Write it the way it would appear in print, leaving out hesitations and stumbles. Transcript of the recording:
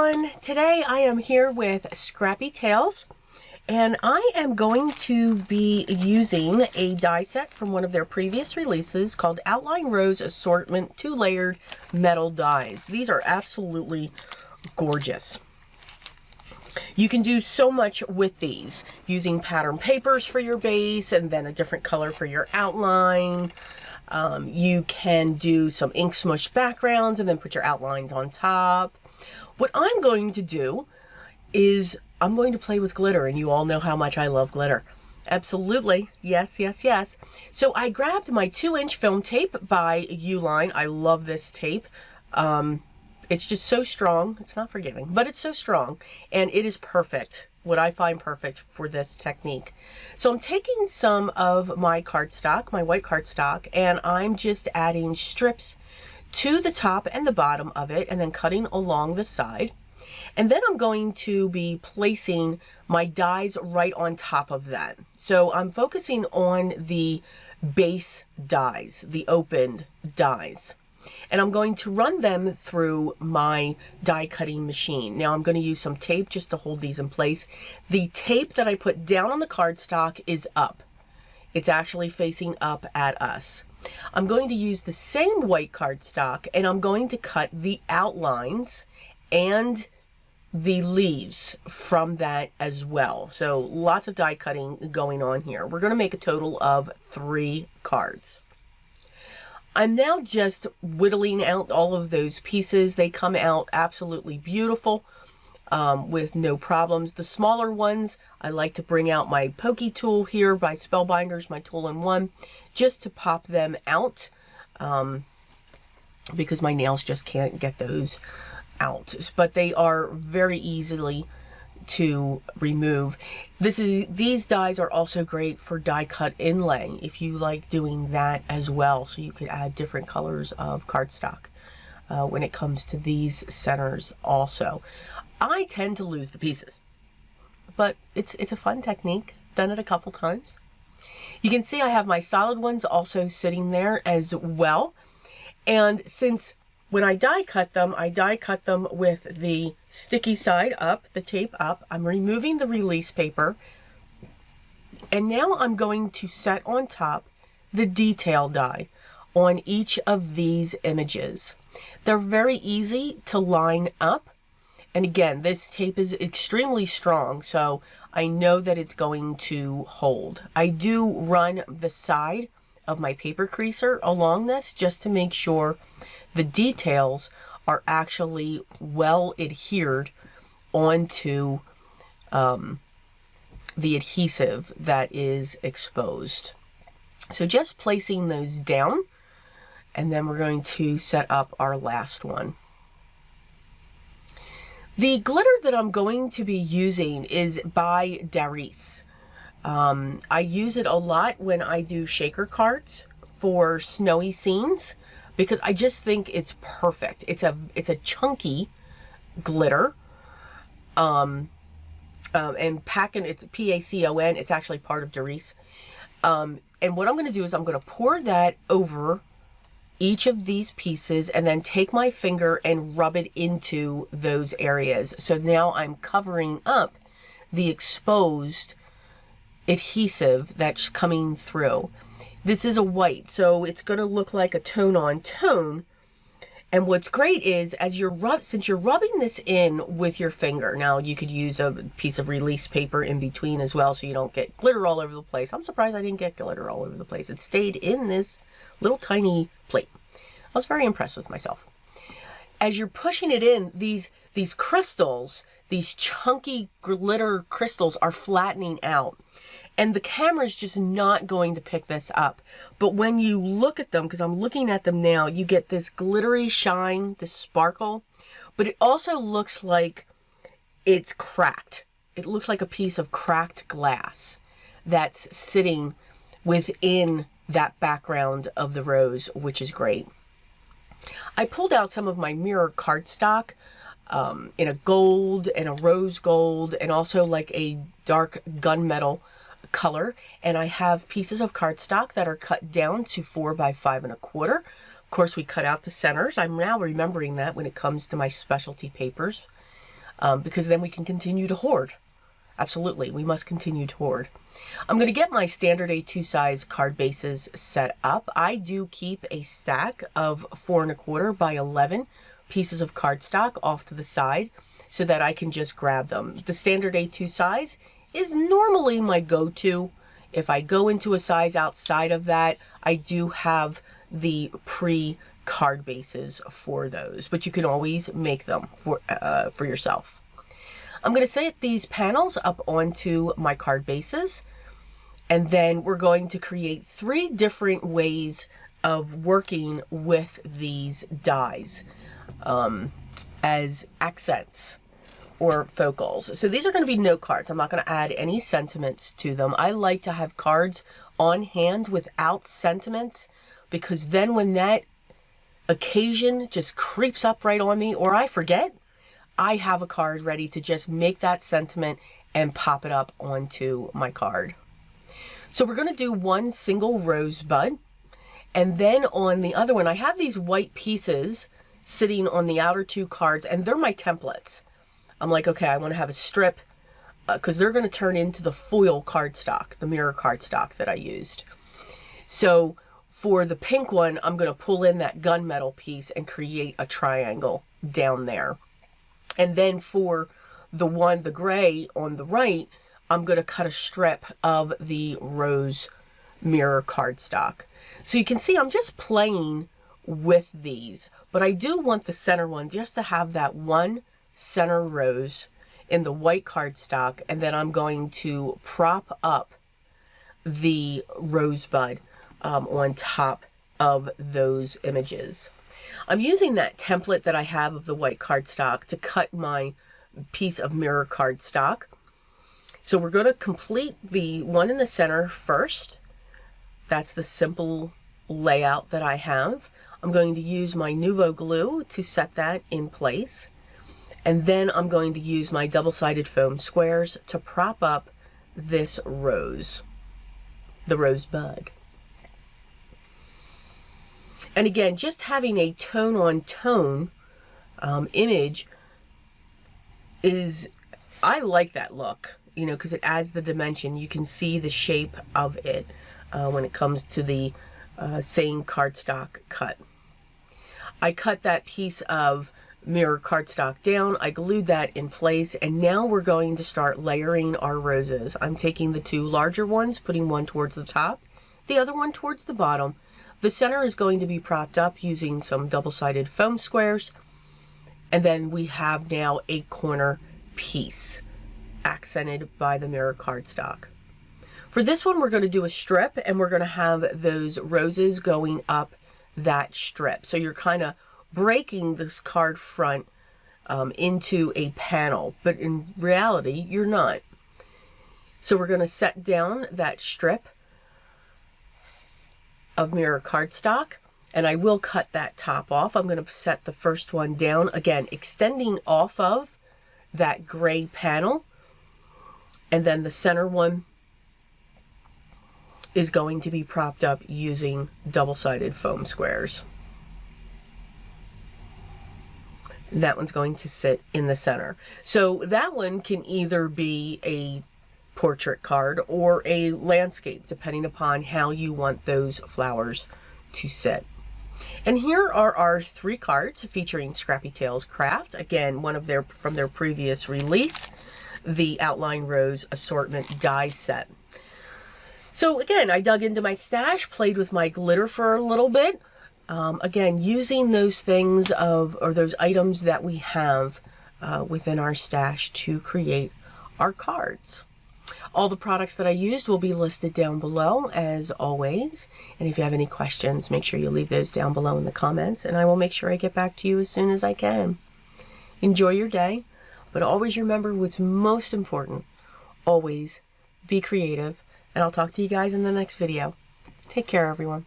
everyone. Today I am here with Scrappy Tails, and I am going to be using a die set from one of their previous releases called Outline Rose Assortment 2-layered metal dies. These are absolutely gorgeous. You can do so much with these, using pattern papers for your base and then a different color for your outline. You can do some ink smush backgrounds and then put your outlines on top. What I'm going to do is I'm going to play with glitter, and you all know how much I love glitter. Absolutely. Yes, yes, yes. So I grabbed my 2-inch film tape by Uline. I love this tape. It's just so strong. It's not forgiving, but it's so strong, and it is perfect. What I find perfect for this technique. So I'm taking some of my cardstock, my white cardstock, and I'm just adding strips to the top and the bottom of it, and then cutting along the side. And then I'm going to be placing my dies right on top of that. So I'm focusing on the base dies, the opened dies. And I'm going to run them through my die cutting machine. Now I'm going to use some tape just to hold these in place. The tape that I put down on the cardstock is up. It's actually facing up at us. I'm going to use the same white cardstock, and I'm going to cut the outlines and the leaves from that as well. So lots of die cutting going on here. We're going to make a total of 3 cards. I'm now just whittling out all of those pieces. They come out absolutely beautiful with no problems. The smaller ones, I like to bring out my pokey tool here by Spellbinders, my tool-in-one, just to pop them out because my nails just can't get those out. But they are very easily to remove. These dies are also great for die cut inlay if you like doing that as well. So you could add different colors of cardstock when it comes to these centers also. I tend to lose the pieces, but it's a fun technique. Done it a couple times. You can see I have my solid ones also sitting there as well. And since when I die cut them with the sticky side up, the tape up. I'm removing the release paper. And now I'm going to set on top the detail die on each of these images. They're very easy to line up. And again, this tape is extremely strong, so I know that it's going to hold. I do run the side of my paper creaser along this just to make sure the details are actually well adhered onto the adhesive that is exposed. So just placing those down, and then we're going to set up our last one. The glitter that I'm going to be using is by Desiree. I use it a lot when I do shaker cards for snowy scenes because I just think it's perfect. It's a chunky glitter, and Pacon, it's P-A-C-O-N. It's actually part of Desiree. And what I'm going to do is I'm going to pour that over each of these pieces and then take my finger and rub it into those areas. So now I'm covering up the exposed adhesive that's coming through. This is a white, so it's going to look like a tone on tone. And what's great is since you're rubbing this in with your finger, now you could use a piece of release paper in between as well so you don't get glitter all over the place. I'm surprised I didn't get glitter all over the place. It stayed in this little tiny plate. I was very impressed with myself. As you're pushing it in, these crystals, these chunky glitter crystals are flattening out. And the camera's just not going to pick this up. But when you look at them, because I'm looking at them now, you get this glittery shine, this sparkle. But it also looks like it's cracked. It looks like a piece of cracked glass that's sitting within that background of the rose, which is great. I pulled out some of my mirror cardstock in a gold and a rose gold and also like a dark gunmetal color, and I have pieces of cardstock that are cut down to 4 by 5 1/4. Of course, we cut out the centers. I'm now remembering that when it comes to my specialty papers. because then we can continue to hoard. Absolutely, we must continue to hoard. I'm going to get my standard A2 size card bases set up. I do keep a stack of 4 1/4 by 11 pieces of cardstock off to the side so that I can just grab them. The standard A2 size is normally my go-to. If I go into a size outside of that, I do have the pre-card bases for those, but you can always make them for yourself. I'm going to set these panels up onto my card bases, and then we're going to create 3 different ways of working with these dies as accents or focals. So these are going to be note cards. I'm not going to add any sentiments to them. I like to have cards on hand without sentiments, because then when that occasion just creeps up right on me, or I forget, I have a card ready to just make that sentiment and pop it up onto my card. So we're going to do 1 single rosebud, and then on the other one, I have these white pieces sitting on the outer 2 cards, and they're my templates. I'm like, okay, I want to have a strip, because they're going to turn into the foil cardstock, the mirror cardstock that I used. So for the pink one, I'm going to pull in that gunmetal piece and create a triangle down there. And then for the gray on the right, I'm going to cut a strip of the rose mirror cardstock. So you can see I'm just playing with these, but I do want the center one just to have that one center rose in the white cardstock, and then I'm going to prop up the rosebud on top of those images. I'm using that template that I have of the white cardstock to cut my piece of mirror cardstock. So we're going to complete the one in the center first. That's the simple layout that I have. I'm going to use my Nuvo glue to set that in place. And then I'm going to use my double-sided foam squares to prop up this rose, the rosebud. And again, just having a tone-on-tone image is, I like that look, you know, because it adds the dimension. You can see the shape of it when it comes to the same cardstock cut. I cut that piece of mirror cardstock down, I glued that in place, and now we're going to start layering our roses. I'm taking the 2 larger ones, putting one towards the top, the other one towards the bottom. The center is going to be propped up using some double-sided foam squares, and then we have now a corner piece accented by the mirror cardstock. For this one, we're going to do a strip, and we're going to have those roses going up that strip. So you're kind of breaking this card front into a panel, but in reality, you're not. So we're going to set down that strip of mirror cardstock, and I will cut that top off. I'm going to set the first one down, again, extending off of that gray panel, and then the center one is going to be propped up using double-sided foam squares. And that one's going to sit in the center. So that one can either be a portrait card or a landscape, depending upon how you want those flowers to sit. And here are our 3 cards featuring Scrappy Tails Craft. Again, one of their from their previous release, the Outline Rose Assortment die set. So again, I dug into my stash, played with my glitter for a little bit. Again, using those things or those items that we have within our stash to create our cards. All the products that I used will be listed down below as always. And if you have any questions, make sure you leave those down below in the comments, and I will make sure I get back to you as soon as I can. Enjoy your day, but always remember what's most important. Always be creative, and I'll talk to you guys in the next video. Take care, everyone.